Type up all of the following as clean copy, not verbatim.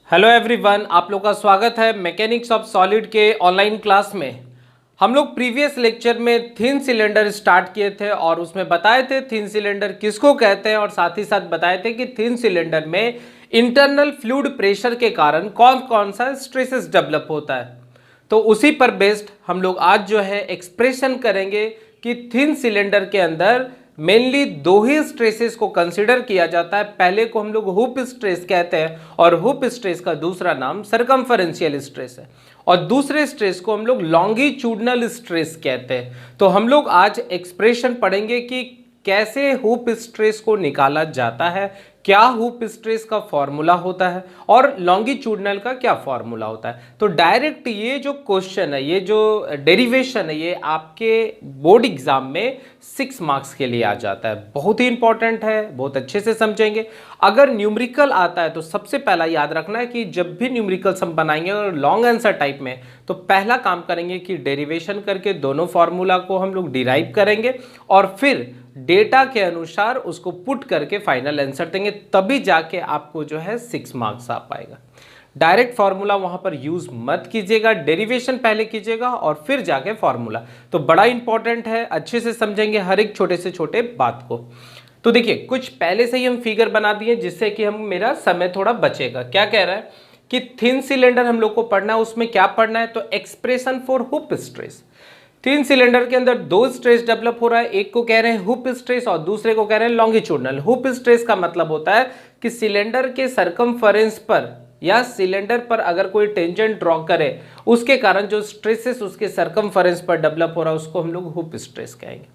Hello everyone, आप लोग का स्वागत है मैकेनिक्स ऑफ सॉलिड के ऑनलाइन क्लास में। हम लोग प्रीवियस लेक्चर में थिन सिलेंडर स्टार्ट किए थे और उसमें बताए थे थिन सिलेंडर किसको कहते हैं और साथ ही साथ बताए थे कि थिन सिलेंडर में इंटरनल फ्लूइड प्रेशर के कारण कौन कौन सा स्ट्रेसेस डेवलप होता है। तो उसी पर बेस्ड हम लोग आज जो है एक्सप्रेशन करेंगे कि थिन सिलेंडर के अंदर मेनली दो ही स्ट्रेसेस को कंसीडर किया जाता है। पहले को हम लोग हुप स्ट्रेस कहते हैं और हुप स्ट्रेस का दूसरा नाम सरकमफेरेंशियल स्ट्रेस है और दूसरे स्ट्रेस को हम लोग लॉन्गिट्यूडनल स्ट्रेस कहते हैं। तो हम लोग आज एक्सप्रेशन पढ़ेंगे कि कैसे हुप स्ट्रेस को निकाला जाता है, क्या हुप स्ट्रेस का फॉर्मूला होता है और लॉन्गिट्यूडनल का क्या फॉर्मूला होता है। तो डायरेक्ट ये जो क्वेश्चन है, ये जो डेरिवेशन है, ये आपके बोर्ड एग्जाम में 6 मार्क्स के लिए आ जाता है। बहुत ही इंपॉर्टेंट है, बहुत अच्छे से समझेंगे। अगर न्यूमेरिकल आता है तो सबसे पहला याद रखना है कि जब भी न्यूमेरिकल्स हम बनाएंगे और लॉन्ग आंसर टाइप में, तो पहला काम करेंगे कि डेरिवेशन करके दोनों फॉर्मूला को हम लोग डिराइव करेंगे और फिर डेटा के अनुसार उसको पुट करके फाइनल आंसर देंगे, तभी जाके आपको जो है 6 मार्क्स आ पाएगा। डायरेक्ट फॉर्मूला वहां पर यूज मत कीजिएगा, डेरिवेशन पहले कीजिएगा और फिर जाके फॉर्मूला। तो बड़ा इंपॉर्टेंट है, अच्छे से समझेंगे हर एक छोटे से छोटे बात को। तो देखिए, कुछ पहले से ही हम फिगर बना दिए जिससे कि हम मेरा समय थोड़ा बचेगा। क्या कह रहा है कि थिन सिलेंडर हम लोग को पढ़ना है, उसमें क्या पढ़ना है, तो expression for hoop stress. Thin cylinder के अंदर दो स्ट्रेस डेवलप हो रहा है, एक को कह रहे हैं हुप स्ट्रेस और दूसरे को कह रहे हैं लॉन्गिट्यूडनल। हुप स्ट्रेस का मतलब होता है कि सिलेंडर के सरकमफेरेंस पर या सिलेंडर पर अगर कोई टेंजेंट ड्रॉ करे, उसके कारण जो स्ट्रेसेस उसके सरकमफेरेंस पर डेवलप हो रहा है उसको हम लोग हुप स्ट्रेस कहेंगे।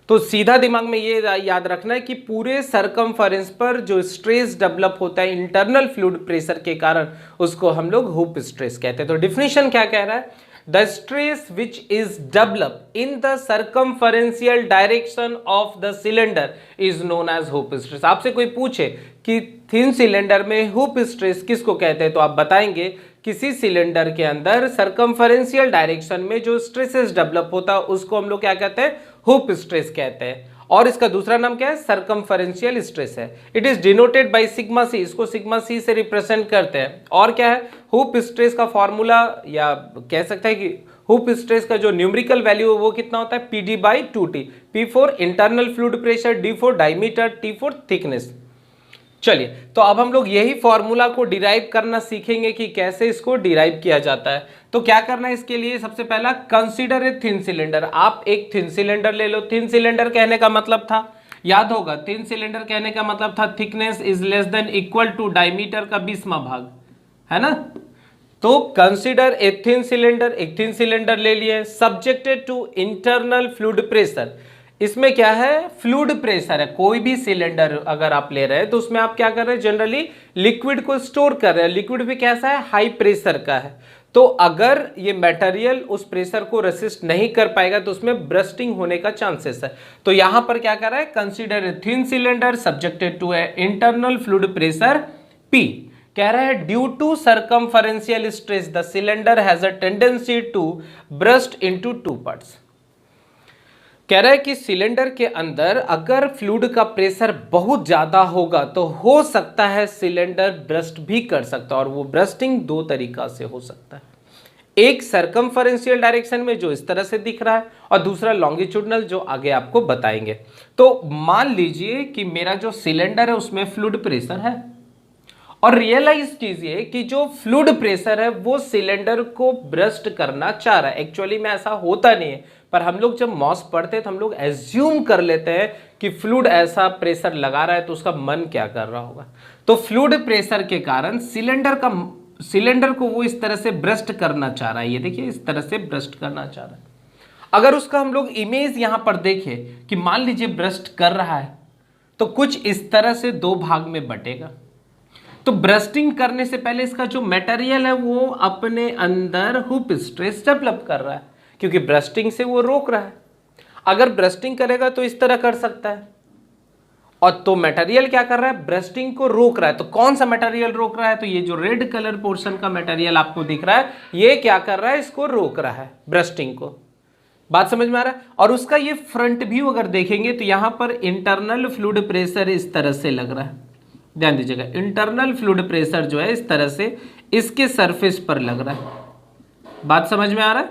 तो सीधा दिमाग में ये याद रखना है कि पूरे सरकमफेरेंस पर जो स्ट्रेस डेवलप होता है इंटरनल फ्लूइड प्रेशर के कारण, उसको हम लोग हुप स्ट्रेस कहते हैं। तो डिफिनेशन क्या कह रहा है? The stress which is developed in the circumferential direction of the cylinder is known as hoop stress। आपसे कोई पूछे कि थिन सिलेंडर में हुप स्ट्रेस किसको कहते हैं, तो आप बताएंगे किसी सिलेंडर के अंदर सरकमफेरेंशियल डायरेक्शन में जो स्ट्रेसेस डेवलप होता है उसको हम लोग क्या कहते हैं? हुप स्ट्रेस कहते हैं। और इसका दूसरा नाम क्या है? सरकमफेरेंशियल स्ट्रेस है। It is denoted by sigma C, इसको सिग्मा सी से रिप्रेजेंट करते हैं। और क्या है? हुप स्ट्रेस का फॉर्मूला, या कह सकते हैं कि हुप स्ट्रेस का जो न्यूमेरिकल वैल्यू है वो कितना होता है? P D by 2t। P for internal fluid pressure, D for diameter, T for thickness. चलिए, तो अब हम लोग यही फॉर्मूला को डिराइव करना सीखेंगे कि कैसे इसको डिराइव किया जाता है। तो क्या करना है इसके लिए? सबसे पहला, कंसीडर ए थिन सिलेंडर। आप एक थिन सिलेंडर ले लो। थिन सिलेंडर कहने का मतलब था, याद होगा, थिन सिलेंडर कहने का मतलब था thickness is less than equal to diameter का 20वां भाग, है ना। तो कंसीडर ए थिन सिलेंडर, एक थिन सिलेंडर ले लिए, subjected to internal fluid pressure. इसमें क्या है? फ्लूइड प्रेशर है। कोई भी सिलेंडर अगर आप ले रहे हैं तो उसमें आप क्या कर रहे हैं? जनरली लिक्विड को स्टोर कर रहे हैं। लिक्विड भी कैसा है? हाई प्रेशर का है। तो अगर ये मटेरियल उस प्रेशर को रेसिस्ट नहीं कर पाएगा तो उसमें ब्रस्टिंग होने का चांसेस है। तो यहां पर क्या कर रहा है? Consider a thin cylinder subjected to a internal fluid pressure P। कह रहा है due to circumferential stress the cylinder has a tendency to burst into 2 parts. कह रहा है कि सिलेंडर के अंदर अगर फ्लूइड का प्रेशर बहुत ज्यादा होगा तो हो सकता है सिलेंडर ब्रस्ट भी कर सकता है। और वो ब्रस्टिंग दो तरीका से हो सकता है, एक सरकमफेरेंशियल डायरेक्शन में जो इस तरह से दिख रहा है और दूसरा लॉन्गिट्यूडनल जो आगे आपको बताएंगे। तो मान लीजिए कि मेरा जो सिलेंडर है उसमें फ्लूइड प्रेशर है और रियलाइज कीजिए कि जो फ्लूइड प्रेशर है वो सिलेंडर को ब्रस्ट करना चाह रहा है। एक्चुअली में ऐसा होता नहीं है, पर हम लोग जब मॉस पढ़ते हैं तो हम लोग एज्यूम कर लेते हैं कि फ्लूइड ऐसा प्रेशर लगा रहा है तो उसका मन क्या कर रहा होगा। तो फ्लूइड प्रेशर के कारण सिलेंडर को वो इस तरह से ब्रस्ट करना चाह रहा है। ये देखिए, इस तरह से ब्रस्ट करना चाह रहा है। अगर उसका हम लोग इमेज यहां पर देखें कि मान लीजिए ब्रस्ट कर रहा है तो कुछ इस तरह से दो भाग में बटेगा। तो ब्रस्टिंग करने से पहले इसका जो मटेरियल है वो अपने अंदर हुप स्ट्रेस डेवलप कर रहा है, क्योंकि ब्रस्टिंग से वो रोक रहा है। अगर ब्रस्टिंग करेगा तो इस तरह कर सकता है, और तो मटेरियल क्या कर रहा है? ब्रस्टिंग को रोक रहा है। तो कौन सा मटेरियल रोक रहा है? तो ये जो रेड कलर पोर्शन का मटेरियल आपको दिख रहा है, ये क्या कर रहा है? इसको रोक रहा है, ब्रस्टिंग को। बात समझ में आ रहा है? और उसका ये फ्रंट व्यू अगर देखेंगे तो यहां पर इंटरनल फ्लूइड प्रेशर इस तरह से लग रहा है, ध्यान दीजिएगा, इंटरनल फ्लूइड प्रेशर जो है इस तरह से इसके सरफेस पर लग रहा है। बात समझ में आ रहा है?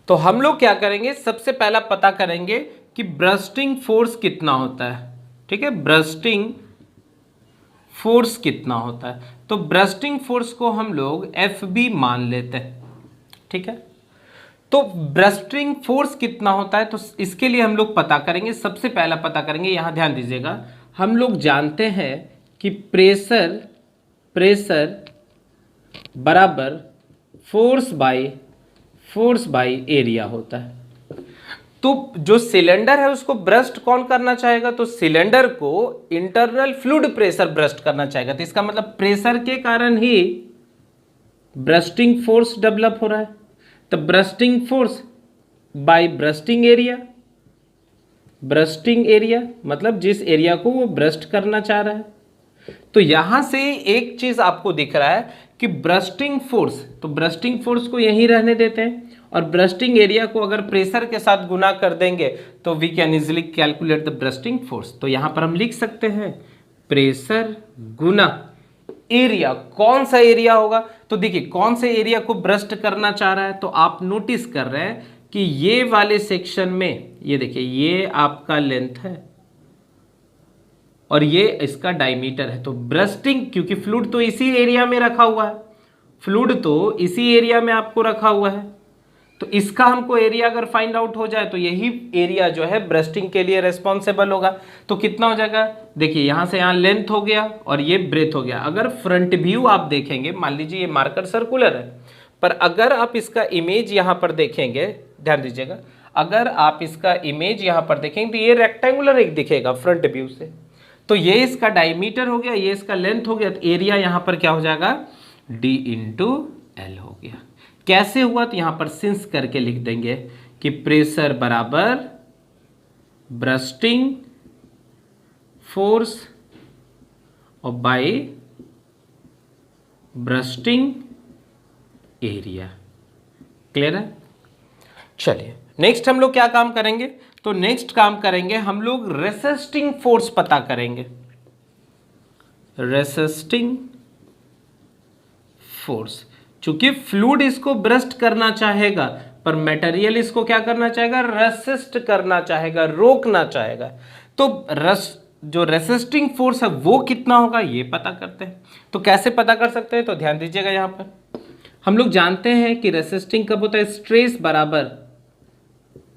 तो हम लोग क्या करेंगे, सबसे पहला पता करेंगे कि ब्रस्टिंग फोर्स कितना होता है। ठीक है, ब्रस्टिंग फोर्स कितना होता है। तो ब्रस्टिंग फोर्स को हम लोग FB मान लेते हैं। ठीक है, तो ब्रस्टिंग फोर्स कितना होता है, तो इसके लिए हम लोग पता करेंगे, सबसे पहला पता करेंगे, यहां ध्यान दीजिएगा, हम लोग जानते हैं कि प्रेशर बराबर फोर्स बाय एरिया होता है। तो जो सिलेंडर है उसको ब्रस्ट कौन करना चाहेगा, तो सिलेंडर को इंटरनल फ्लूइड प्रेशर ब्रस्ट करना चाहेगा। तो इसका मतलब प्रेशर के कारण ही ब्रस्टिंग फोर्स डेवलप हो रहा है। तो bursting force by bursting area मतलब जिस एरिया को वो ब्रस्ट करना चाह रहा है। तो यहां से एक चीज आपको दिख रहा है कि ब्रस्टिंग फोर्स, तो ब्रस्टिंग फोर्स को यहीं रहने देते हैं और ब्रस्टिंग एरिया को अगर प्रेशर के साथ गुना कर देंगे तो we can easily calculate the bursting force. तो यहां पर हम लिख सकते हैं प्रेशर गुना एरिया। कौन सा एरिया होगा, तो देखिए कौन से एरिया को ब्रस्ट करना चाह रहा है, तो आप नोटिस कर रहे हैं कि ये वाले सेक्शन में, ये देखिए ये आपका लेंथ है और ये इसका डायमीटर है। तो ब्रस्टिंग, क्योंकि फ्लूइड तो इसी एरिया में रखा हुआ है, फ्लूइड तो इसी एरिया में आपको रखा हुआ है, तो इसका हमको एरिया अगर फाइंड आउट हो जाए तो यही एरिया जो है ब्रस्टिंग के लिए रेस्पॉन्सिबल होगा। तो कितना हो जाएगा, देखिए यहां से यहां लेंथ हो गया और ये ब्रेथ हो गया। अगर फ्रंट व्यू आप देखेंगे, मान लीजिए ये मार्कर सर्कुलर है, पर अगर आप इसका इमेज यहां पर देखेंगे, ध्यान दीजिएगा, अगर आप इसका इमेज यहां पर देखेंगे तो ये रेक्टेंगुलर एक दिखेगा फ्रंट व्यू से। तो ये इसका डायमीटर हो गया, ये इसका लेंथ हो गया, तो एरिया यहां पर क्या हो जाएगा, D × L हो गया। कैसे हुआ, तो यहां पर सिंस करके लिख देंगे कि प्रेशर बराबर ब्रस्टिंग फोर्स और बाय ब्रस्टिंग एरिया। क्लियर है? चलिए नेक्स्ट हम लोग क्या काम करेंगे, तो नेक्स्ट काम करेंगे हम लोग रेसिस्टिंग फोर्स पता करेंगे। रेसिस्टिंग फोर्स, चूंकि फ्लूइड इसको ब्रस्ट करना चाहेगा पर मटेरियल इसको क्या करना चाहेगा, रेसिस्ट करना चाहेगा, रोकना चाहेगा। तो जो रेसिस्टिंग फोर्स है वो कितना होगा ये पता करते हैं। तो कैसे पता कर सकते हैं, तो ध्यान दीजिएगा, यहां पर हम लोग जानते हैं कि रेसिस्टिंग कब होता है, स्ट्रेस बराबर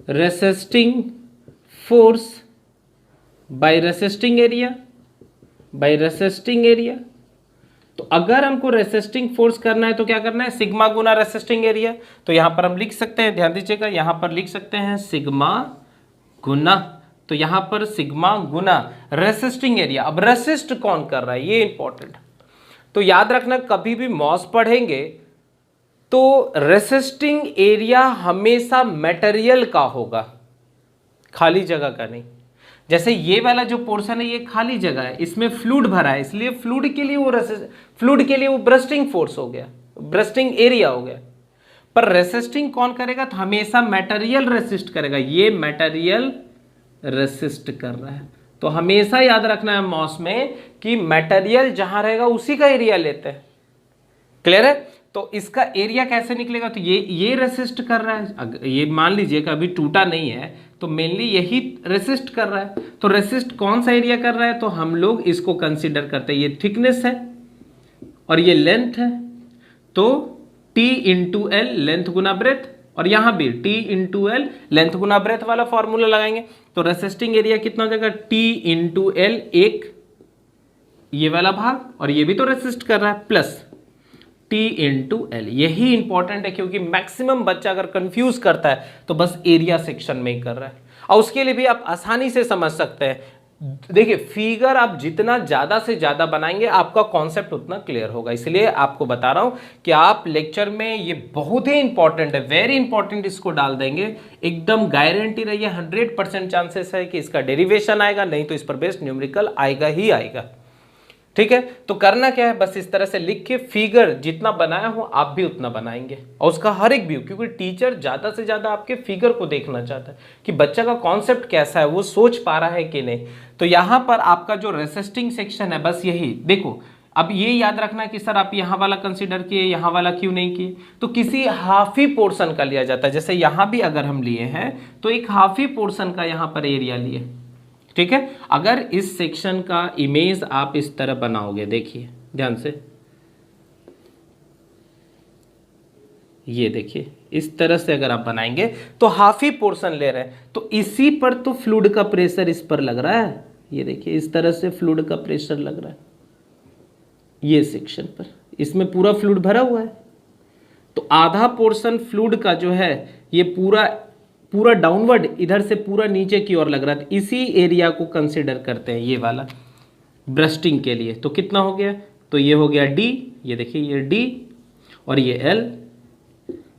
resisting force by resisting area. तो अगर हमको रेसिस्टिंग फोर्स करना है तो क्या करना है, सिग्मा गुना रेसिस्टिंग एरिया। तो यहां पर हम लिख सकते हैं, ध्यान दीजिएगा, यहां पर लिख सकते हैं सिग्मा गुना, तो यहां पर सिग्मा गुना रेसिस्टिंग एरिया। अब रेसिस्ट कौन कर रहा है ये इंपॉर्टेंट। तो याद रखना, कभी भी मॉस पढ़ेंगे तो रेसिस्टिंग एरिया हमेशा मटेरियल का होगा, खाली जगह का नहीं। जैसे ये वाला जो पोर्शन है ये खाली जगह है, इसमें फ्लूइड भरा है, इसलिए फ्लूइड के लिए वो ब्रस्टिंग फोर्स हो गया, ब्रस्टिंग एरिया हो गया। पर रेसिस्टिंग कौन करेगा, तो हमेशा मटेरियल रेसिस्ट करेगा, ये मटेरियल रेसिस्ट कर रहा है। तो हमेशा याद रखना है मॉस में कि मटेरियल जहां रहेगा उसी का एरिया लेते हैं। क्लियर है? तो इसका एरिया कैसे निकलेगा, तो ये रेसिस्ट कर रहा है, ये मान लीजिए कि अभी टूटा नहीं है तो मेनली यही रेसिस्ट कर रहा है। तो रेसिस्ट कौन सा एरिया कर रहा है, तो हम लोग इसको कंसीडर करते हैं, ये थिकनेस है और ये लेंथ है, तो T × L लेंथ गुना ब्रेथ, और यहां भी T × L लेंथ गुना ब्रेथ वाला फॉर्मूला लगाएंगे। तो रेसिस्टिंग एरिया कितना हो जाएगा, T × L, एक ये वाला भाग और ये भी तो रेसिस्ट कर रहा है, प्लस T × L। यही इंपॉर्टेंट है क्योंकि मैक्सिमम बच्चा अगर कंफ्यूज करता है तो बस एरिया सेक्शन में ही कर रहा है। और उसके लिए भी आप आसानी से समझ सकते हैं, देखिए फिगर आप जितना ज्यादा से ज्यादा बनाएंगे आपका कॉन्सेप्ट उतना क्लियर होगा। इसलिए आपको बता रहा हूं कि आप लेक्चर में ये बहुत ही इंपॉर्टेंट है, वेरी इंपॉर्टेंट, इसको डाल देंगे, एकदम गारंटी रहिए, 100% चांसेस है कि इसका डेरिवेशन आएगा, नहीं तो इस पर बेस्ड न्यूमेरिकल आएगा ही आएगा। ठीक है, तो करना क्या है, बस इस तरह से लिख के फिगर जितना बनाया हो आप भी उतना बनाएंगे और उसका हर एक व्यू, क्योंकि टीचर ज्यादा से ज्यादा आपके फिगर को देखना चाहता है कि बच्चा का कॉन्सेप्ट कैसा है, वो सोच पा रहा है कि नहीं। तो यहां पर आपका जो रेसिस्टिंग सेक्शन है, बस यही देखो। अब ये याद रखना कि सर आप यहाँ वाला कंसीडर किए, यहाँ वाला क्यों नहीं किए, तो किसी हाफ ही पोर्शन का लिया जाता है। जैसे यहाँ भी अगर हम लिए हैं तो एक हाफ ही पोर्शन का यहाँ पर एरिया लिए, ठीक है। अगर इस सेक्शन का इमेज आप इस तरह बनाओगे, देखिए ध्यान से, ये देखिए इस तरह से अगर आप बनाएंगे तो हाफ ही पोर्शन ले रहे हैं, तो इसी पर तो फ्लूइड का प्रेशर इस पर लग रहा है। ये देखिए इस तरह से फ्लूइड का प्रेशर लग रहा है ये सेक्शन पर, इसमें पूरा फ्लूइड भरा हुआ है। तो आधा पोर्शन फ्लूइड का जो है ये पूरा पूरा डाउनवर्ड इधर से पूरा नीचे की ओर लग रहा है। इसी एरिया को कंसिडर करते हैं ये वाला ब्रस्टिंग के लिए। तो कितना हो गया, तो ये हो गया डी, ये देखिए ये डी और ये एल,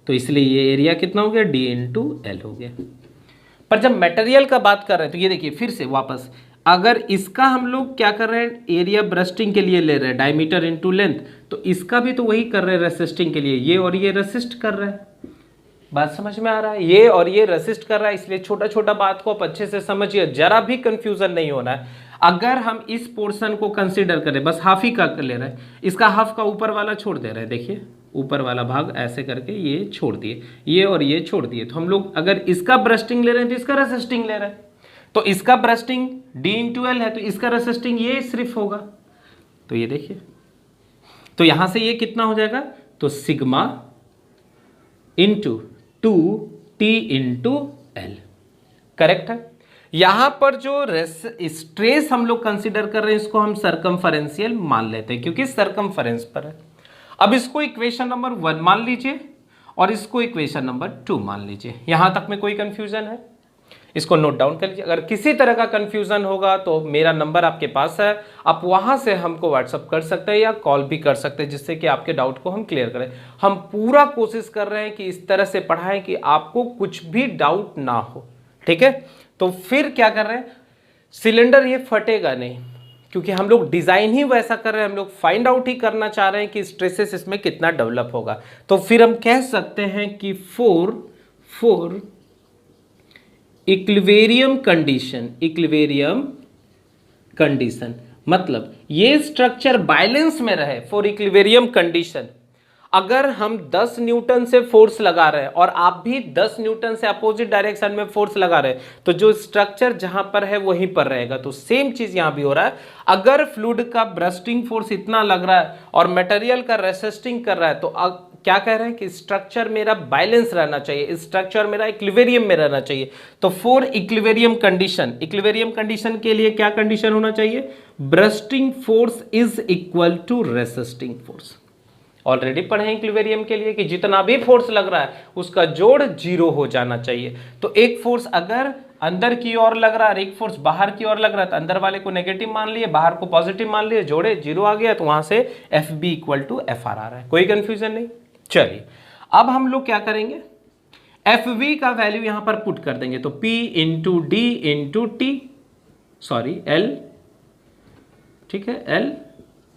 तो इसलिए ये एरिया कितना हो गया, डी इंटू एल हो गया। पर जब मटेरियल का बात कर रहे हैं तो ये देखिए फिर से वापस, अगर इसका हम लोग क्या कर रहे हैं, एरिया ब्रस्टिंग के लिए ले रहे हैं डायमीटर इंटू लेंथ, तो इसका भी तो वही कर रहे हैं रेसिस्टिंग के लिए, ये और ये रेसिस्ट कर रहे हैं। बात समझ में आ रहा है, ये और ये रेसिस्ट कर रहा है, इसलिए छोटा छोटा बात को आप अच्छे से समझिए, जरा भी कंफ्यूजन नहीं होना है। अगर हम इस पोर्शन को कंसीडर करें, बस हाफ ही का ले रहे हैं, इसका हाफ का ऊपर वाला छोड़ दे रहे हैं, देखिए ऊपर वाला भाग ऐसे करके ये छोड़ दिए, ये और ये छोड़ दिए, तो हम लोग अगर इसका ब्रस्टिंग ले रहे हैं तो इसका रेसिस्टिंग ले रहे हैं, तो इसका ब्रस्टिंग डी इंटू एल है तो इसका रेसिस्टिंग ये सिर्फ होगा। तो ये देखिए, तो यहां से ये कितना हो जाएगा, तो sigma into 2t into L, correct है। यहां पर जो स्ट्रेस हम लोग कंसीडर कर रहे हैं इसको हम सरकमफरेंशियल मान लेते हैं क्योंकि सरकमफरेंस पर है। अब इसको इक्वेशन नंबर 1 मान लीजिए और इसको इक्वेशन नंबर 2 मान लीजिए। यहां तक में कोई कंफ्यूजन है, इसको नोट डाउन कर लीजिए। अगर किसी तरह का कंफ्यूजन होगा तो मेरा नंबर आपके पास है, आप वहां से हमको व्हाट्सअप कर सकते हैं या कॉल भी कर सकते हैं, जिससे कि आपके डाउट को हम क्लियर करें। हम पूरा कोशिश कर रहे हैं कि इस तरह से पढ़ाएं कि आपको कुछ भी डाउट ना हो, ठीक है। तो फिर क्या कर रहे हैं, सिलेंडर ये फटेगा नहीं क्योंकि हम लोग डिजाइन ही वैसा कर रहे हैं, हम लोग फाइंड आउट ही करना चाह रहे हैं कि स्ट्रेसेस इसमें कितना डेवलप होगा। तो फिर हम कह सकते हैं कि फोर इक्विलिब्रियम कंडीशन मतलब ये स्ट्रक्चर बैलेंस में रहे फॉर इक्विलिब्रियम कंडीशन। अगर हम 10 न्यूटन से फोर्स लगा रहे हैं और आप भी 10 न्यूटन से अपोजिट डायरेक्शन में फोर्स लगा रहे हैं तो जो स्ट्रक्चर जहां पर है वहीं पर रहेगा। तो सेम चीज यहां भी हो रहा है, अगर फ्लूइड का ब्रस्टिंग फोर्स इतना लग रहा है और मटेरियल का रेसिस्टिंग कर रहा है तो क्या कह रहे हैं कि स्ट्रक्चर मेरा बैलेंस रहना चाहिए, स्ट्रक्चर मेरा इक्विलिब्रियम में रहना चाहिए। तो फॉर इक्विलिब्रियम कंडीशन के लिए क्या कंडीशन होना चाहिए, bursting force is equal to resisting force. Already पढ़े हैं इक्विलिब्रियम के लिए कि जितना भी फोर्स लग रहा है उसका जोड़ 0 हो जाना चाहिए। तो एक फोर्स अगर अंदर की ओर लग रहा है और एक फोर्स बाहर की ओर लग रहा है तो अंदर वाले को नेगेटिव मान लिए, बाहर को पॉजिटिव मान लिए, जोड़े 0 आ गया, तो वहां से FB इक्वल टू FR आ रहा है। कोई कंफ्यूजन नहीं। चलिए अब हम लोग क्या करेंगे, FV का वैल्यू यहां पर पुट कर देंगे, तो P into D into T, sorry L, ठीक है L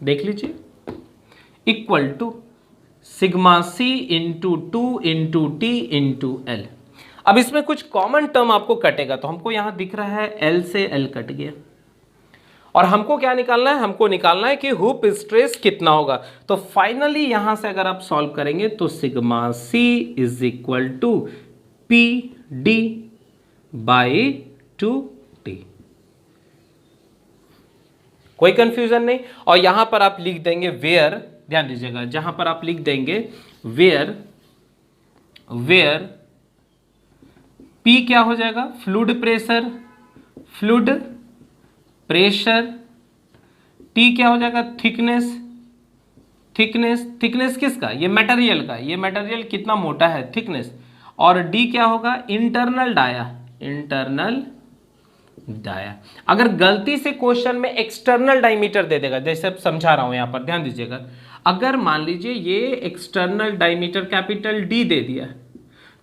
देख लीजिए, equal to sigma C into 2 into T into L. अब इसमें कुछ कॉमन टर्म आपको कटेगा, तो हमको यहां दिख रहा है L से L कट गया और हमको क्या निकालना है, हमको निकालना है कि हुप स्ट्रेस कितना होगा। तो फाइनली यहां से अगर आप सॉल्व करेंगे तो sigma C is equal to P D by 2t। कोई कंफ्यूजन नहीं। और यहां पर आप लिख देंगे वेयर, ध्यान दीजिएगा, जहां पर आप लिख देंगे वेयर P क्या हो जाएगा, फ्लूइड प्रेशर, T क्या हो जाएगा, थिकनेस किसका, ये मटेरियल का, ये मटेरियल कितना मोटा है, थिकनेस, और D क्या होगा, इंटरनल डाया। अगर गलती से क्वेश्चन में एक्सटर्नल डायमीटर दे देगा, जैसे अब समझा रहा हूं यहां पर ध्यान दीजिएगा, अगर मान लीजिए ये एक्सटर्नल डायमीटर कैपिटल D दे दिया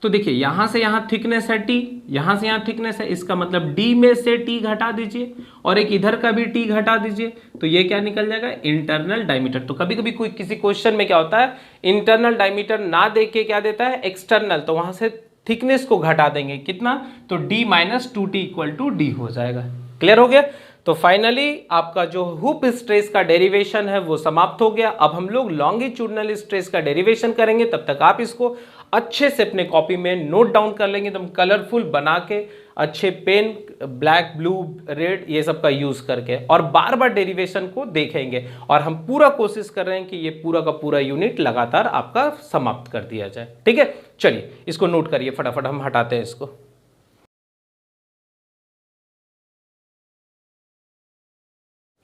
तो देखिए यहां से यहां थिकनेस है टी, यहां से यहां थिकनेस है, इसका मतलब डी में से टी घटा दीजिए और एक इधर का भी टी घटा दीजिए, तो ये क्या निकल जाएगा, इंटरनल डायमीटर। तो कभी कभी कोई किसी क्वेश्चन में क्या होता है, इंटरनल डायमीटर ना देख के क्या देता है, एक्सटर्नल, तो वहां से थिकनेस को घटा देंगे कितना, तो D minus two T equal to D हो जाएगा। क्लियर हो गया। तो फाइनली आपका जो हुप स्ट्रेस का डेरिवेशन है वो समाप्त हो गया। अब हम लोग लॉन्गिट्यूडनल स्ट्रेस का डेरिवेशन करेंगे, तब तक आप इसको अच्छे से अपने कॉपी में नोट डाउन कर लेंगे, एकदम कलरफुल बना के, अच्छे पेन, ब्लैक, ब्लू, रेड, ये सब का यूज करके, और बार बार डेरिवेशन को देखेंगे। और हम पूरा कोशिश कर रहे हैं कि ये पूरा का पूरा यूनिट लगातार आपका समाप्त कर दिया जाए। ठीक है, चलिए इसको नोट करिए फटाफट, हम हटाते हैं इसको।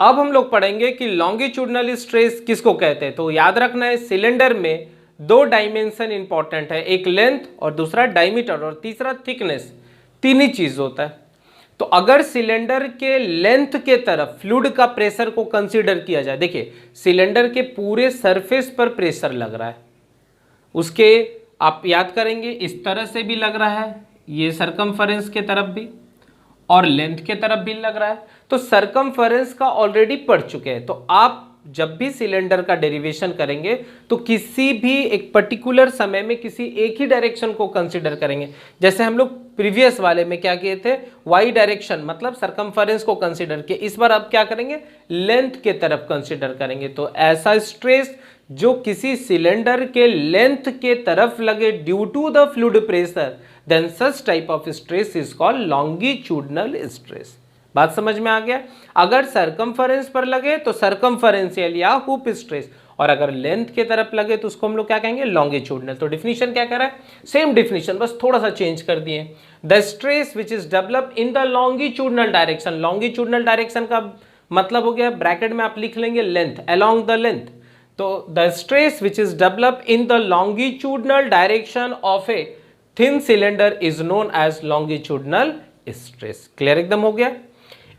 अब हम लोग पढ़ेंगे कि लॉन्गिट्यूडनल स्ट्रेस किसको कहते हैं। तो याद रखना है, सिलेंडर में दो डायमेंशन इंपॉर्टेंट है, एक लेंथ और दूसरा डायमीटर और तीसरा थिकनेस, तीन ही चीज होता है। तो अगर सिलेंडर के लेंथ के तरफ फ्लूइड का प्रेशर को कंसीडर किया जाए, देखिए सिलेंडर के पूरे सरफेस पर प्रेशर लग रहा है, उसके आप याद करेंगे इस तरह से भी लग रहा है, ये सरकमफरेंस के तरफ भी और लेंथ के तरफ भी लग रहा है। तो सरकमफरेंस का ऑलरेडी पढ़ चुके हैं। तो आप जब भी सिलेंडर का डेरिवेशन करेंगे तो किसी भी एक पर्टिकुलर समय में किसी एक ही डायरेक्शन को कंसीडर करेंगे। जैसे हम लोग प्रीवियस वाले में क्या किए थे, वाई डायरेक्शन मतलब सरकमफरेंस को कंसीडर किए, इस बार अब क्या करेंगे, लेंथ के तरफ कंसीडर करेंगे। तो ऐसा स्ट्रेस जो किसी सिलेंडर के लेंथ के तरफ लगे due to the fluid pressure, then such type of stress is called longitudinal stress. बात समझ में आ गया। अगर सरकमफरेंस पर लगे तो सरकमफरेंशियल या हुप स्ट्रेस, और अगर लेंथ के तरफ लगे तो उसको हम लोग क्या कहेंगे, लॉन्गिट्यूडनल। तो डिफिनीशन क्या कह रहा है, सेम डिफिनीशन, बस थोड़ा सा चेंज कर दिए। The stress which is develop in the longitudinal direction, longitudinal direction का मतलब हो गया, ब्रैकेट में आप लिख लेंगे लेंथ, अलोंग द लेंथ। तो the stress which is develop in the longitudinal direction of a thin cylinder is known as longitudinal stress. Clear एकदम हो गया।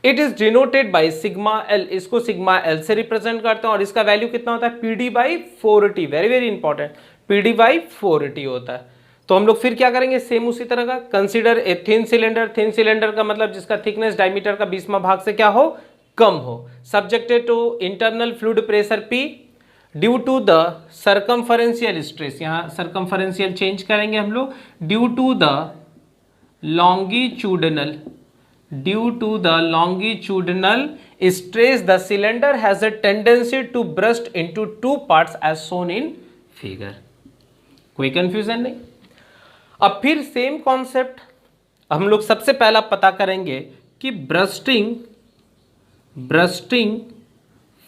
It is denoted by sigma L, इसको सिग्मा एल से represent करते हैं और इसका वैल्यू कितना होता है, PD by 4t, very very important, PD by 4t होता है। तो हम लोग फिर क्या करेंगे, सेम उसी तरह का, consider a thin cylinder, thin cylinder का मतलब जिसका थिकनेस डायमीटर का 20वां भाग से क्या हो, कम हो, subjected to internal fluid pressure P due to the circumferential stress, यहाँ सरकमफरेंशियल चेंज करेंगे हम लोग, due to the longitudinal, due to the longitudinal stress the cylinder has a tendency to burst into two parts as shown in figure। कोई confusion नहीं। अब फिर same concept हम लोग सबसे पहला पता करेंगे कि ब्रस्टिंग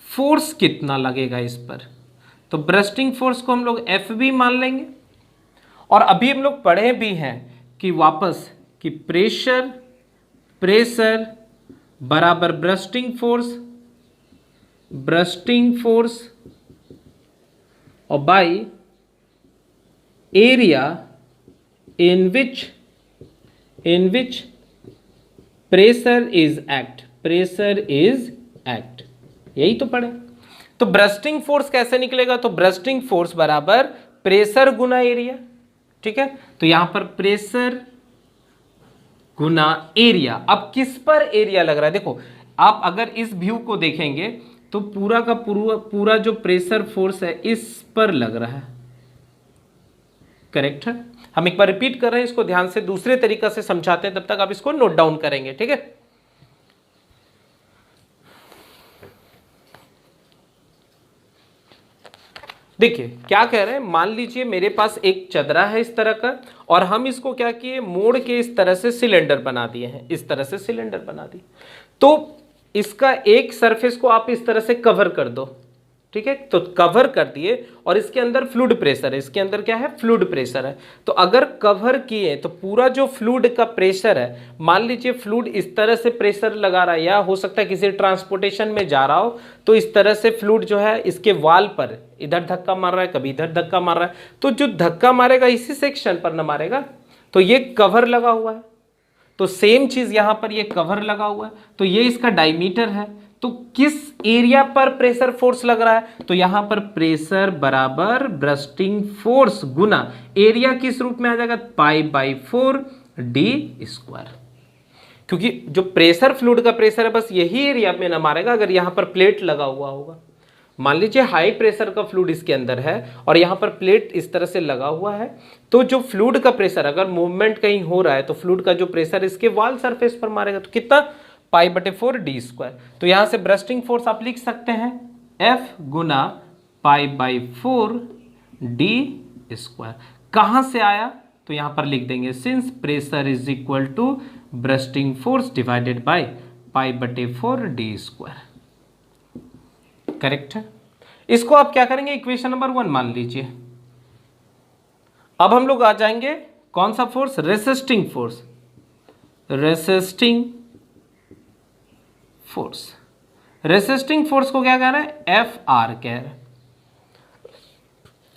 फोर्स कितना लगेगा इस पर। तो ब्रस्टिंग फोर्स को हम लोग FB मान लेंगे, और अभी हम लोग पढ़े भी हैं कि वापस कि प्रेशर बराबर ब्रस्टिंग फोर्स और by area in which pressure is act, यही तो पढ़े। तो ब्रस्टिंग फोर्स कैसे निकलेगा, तो ब्रस्टिंग फोर्स बराबर प्रेशर गुना एरिया। ठीक है, तो यहां पर प्रेशर गुना एरिया। अब किस पर एरिया लग रहा है, देखो आप अगर इस व्यू को देखेंगे तो पूरा का पूरा जो प्रेशर फोर्स है इस पर लग रहा है, करेक्ट है। हम एक बार रिपीट कर रहे हैं, इसको ध्यान से दूसरे तरीका से समझाते हैं, तब तक आप इसको नोट डाउन करेंगे। ठीक है, देखिए क्या कह रहे हैं, मान लीजिए मेरे पास एक चदरा है इस तरह का, और हम इसको क्या किए, मोड़ के इस तरह से सिलेंडर बना दिए हैं, इस तरह से सिलेंडर बना दिए। तो इसका एक सरफेस को आप इस तरह से कवर कर दो, ठीक है, तो कवर कर दिए, और इसके अंदर फ्लूइड प्रेशर है, इसके अंदर क्या है, फ्लूइड प्रेशर है। तो अगर कवर किए तो पूरा जो फ्लूइड का प्रेशर है, मान लीजिए फ्लूइड इस तरह से प्रेशर लगा रहा है, या हो सकता है किसी ट्रांसपोर्टेशन में जा रहा हो तो इस तरह से फ्लूइड जो है इसके वाल पर इधर धक्का मार रहा है, कभी इधर धक्का मार रहा है, तो जो धक्का मारेगा इसी सेक्शन पर न मारेगा, तो ये कवर लगा हुआ है। तो सेम चीज यहां पर ये कवर लगा हुआ है, तो ये इसका डायमीटर है, तो किस एरिया पर प्रेशर फोर्स लग रहा है, तो यहां पर प्रेशर बराबर ब्रस्टिंग फोर्स गुना एरिया किस रूप में आ जाएगा, π/4 d², क्योंकि जो प्रेशर फ्लूइड का प्रेशर है बस यही एरिया में ना मारेगा अगर यहां पर प्लेट लगा हुआ होगा। मान लीजिए हाई प्रेशर का फ्लूइड इसके अंदर है और यहां पर प्लेट इस तरह से लगा हुआ है, तो जो फ्लूइड का प्रेशर अगर मूवमेंट कहीं हो रहा है तो फ्लूइड का जो प्रेशर इसके वॉल सरफेस पर मारेगा, तो कितना, π/4 d²। तो यहां से ब्रस्टिंग फोर्स आप लिख सकते हैं F गुना π/4 d²। कहां से आया, तो यहां पर लिख देंगे since pressure is equal to bursting force divided by π/4 d²। Correct है। इसको आप क्या करेंगे, इक्वेशन नंबर 1 मान लीजिए। अब हम लोग आ जाएंगे कौन सा force, resisting force, resisting force. Resisting force को क्या कह रहे हैं, Fr कह रहे हैं।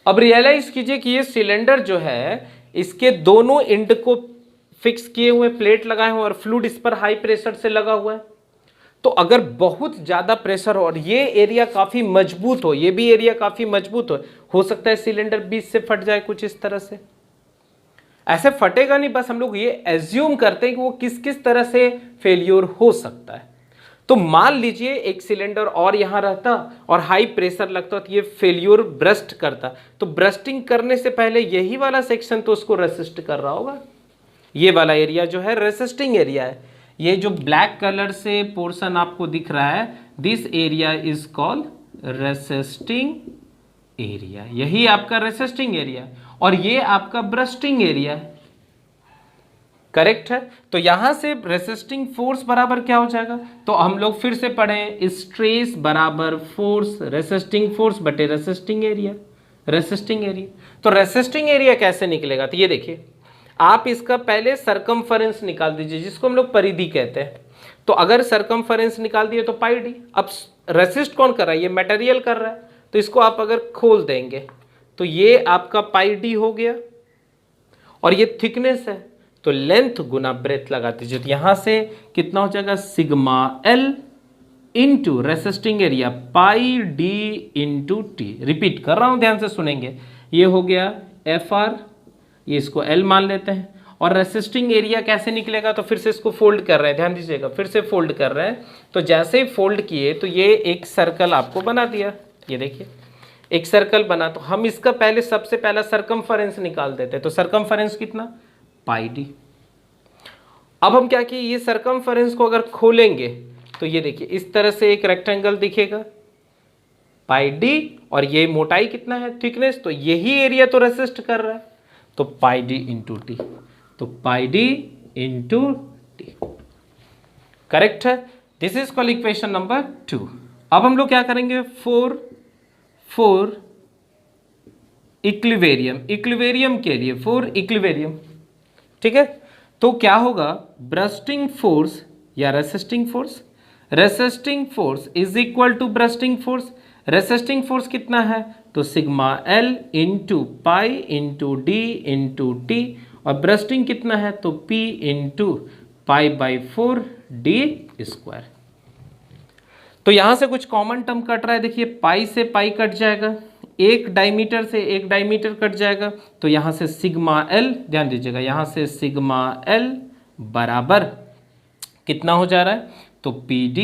अब रियलाइज कीजिए कि ये सिलेंडर जो है इसके दोनों एंड को फिक्स किए हुए प्लेट लगाए हुए और फ्लूइड इस पर हाई प्रेशर से लगा हुआ है। तो अगर बहुत ज्यादा प्रेशर हो और ये एरिया काफी मजबूत हो, ये भी एरिया काफी मजबूत हो सकता है सिलेंडर बीच से फट जाए कुछ इस तरह से। ऐसे फटेगा नहीं, बस हम लोग ये एज्यूम करते हैं कि वो किस किस तरह से फेल्योर हो सकता है। तो मान लीजिए एक सिलेंडर और यहां रहता और हाई प्रेशर लगता तो ये फेल्योर ब्रस्ट करता, तो ब्रस्टिंग करने से पहले यही वाला सेक्शन तो उसको रेसिस्ट कर रहा होगा। ये वाला एरिया जो है रेसिस्टिंग एरिया है। ये जो ब्लैक कलर से पोर्शन आपको दिख रहा है, this area is called resisting area. यही आपका रेसिस्टिंग एरिया और ये आपका ब्रस्टिंग एरिया है। करेक्ट है। तो यहां से रेसिस्टिंग फोर्स बराबर क्या हो जाएगा, तो हम लोग फिर से पढ़ें, स्ट्रेस बराबर फोर्स, रेसिस्टिंग फोर्स बटे रेसिस्टिंग एरिया, रेसिस्टिंग एरिया। तो रेसिस्टिंग एरिया कैसे निकलेगा, तो ये देखिए आप इसका पहले सरकमफरेंस निकाल दीजिए जिसको हम लोग परिधि कहते हैं। तो अगर सरकमफरेंस निकाल दिए तो πd। अब रेसिस्ट कौन कर रहा है, ये मटेरियल कर रहा है, तो इसको आप अगर खोल देंगे तो ये आपका πd हो गया और ये थिकनेस है, तो लेंथ गुना ब्रेथ लगा दीजिए। तो यहां से कितना हो जाएगा, sigma l into resisting area πd into T. Repeat कर रहा हूं, ध्यान से सुनेंगे। ये हो गया Fr, ये इसको L मान लेते हैं। और रेसिस्टिंग एरिया कैसे निकलेगा, तो फिर से इसको फोल्ड कर रहे हैं, ध्यान दीजिएगा, फिर से फोल्ड कर रहे हैं। तो जैसे ही फोल्ड किए तो ये एक सर्कल आपको बना दिया, ये देखिए एक सर्कल बना। तो हम इसका पहले सबसे पहला सरकमफरेंस निकाल देते हैं। तो सरकमफरेंस कितना, πd। अब हम क्या किए, ये सरकमफरेंस को अगर खोलेंगे तो ये देखिए इस तरह से एक रेक्टेंगल दिखेगा πd, और ये मोटाई कितना है, थिकनेस। तो यही एरिया तो रेसिस्ट कर रहा है, तो πd इंटू टी। तो πd इंटू टी करेक्ट है। This is called equation number 2। अब हम लोग क्या करेंगे, फोर इक्विवेरियम, इक्विवेरियम के लिए फोर इक्विवेरियम, ठीक है। तो क्या होगा, ब्रस्टिंग फोर्स या resisting force, resisting force is equal to bursting force. Resisting force कितना है, तो sigma L into pi into D into T, और ब्रस्टिंग कितना है, तो P इंटू π/4 d²। तो यहां से कुछ कॉमन टर्म कट रहा है, देखिए पाई से पाई कट जाएगा, एक डायमीटर से एक डायमीटर कट जाएगा। तो यहां से सिग्मा L, ध्यान दीजिएगा, यहां से सिग्मा L बराबर कितना हो जा रहा है, तो PD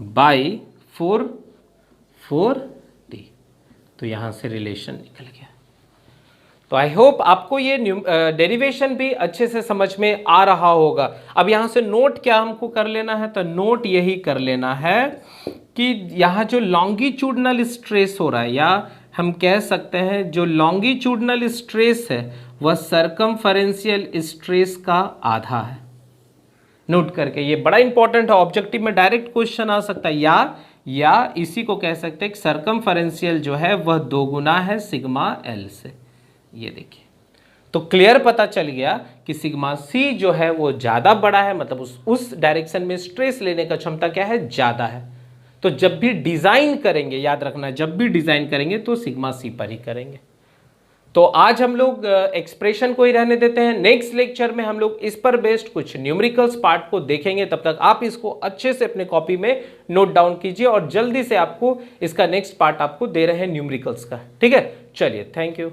बाई 4d। तो यहां से रिलेशन निकल गया। तो आई होप आपको ये डेरिवेशन भी अच्छे से समझ में आ रहा होगा। अब यहां से नोट क्या हमको कर लेना है, तो नोट यही कर लेना है कि यहाँ जो लॉन्गिट्यूडनल स्ट्रेस हो रहा है, या हम कह सकते हैं जो लॉन्गिट्यूडनल स्ट्रेस है वह सरकमफरेंशियल स्ट्रेस का आधा है। नोट करके, ये बड़ा इंपॉर्टेंट है, ऑब्जेक्टिव में डायरेक्ट क्वेश्चन आ सकता है। या इसी को कह सकते हैं कि सरकमफरेंशियल जो है वह 2 गुना है सिग्मा L से। ये देखिए, तो क्लियर पता चल गया कि सिग्मा C जो है वो ज्यादा बड़ा है, मतलब उस डायरेक्शन में स्ट्रेस लेने का क्षमता क्या है, ज्यादा है। तो जब भी डिजाइन करेंगे, याद रखना, जब भी डिजाइन करेंगे तो सिग्मा C पर ही करेंगे। तो आज हम लोग एक्सप्रेशन को ही रहने देते हैं। नेक्स्ट लेक्चर में हम लोग इस पर बेस्ड कुछ न्यूमेरिकल्स पार्ट को देखेंगे। तब तक आप इसको अच्छे से अपने कॉपी में नोट डाउन कीजिए और जल्दी से आपको इसका नेक्स्ट पार्ट आपको दे रहे हैं न्यूमेरिकल्स का। ठीक है, चलिए, थैंक यू।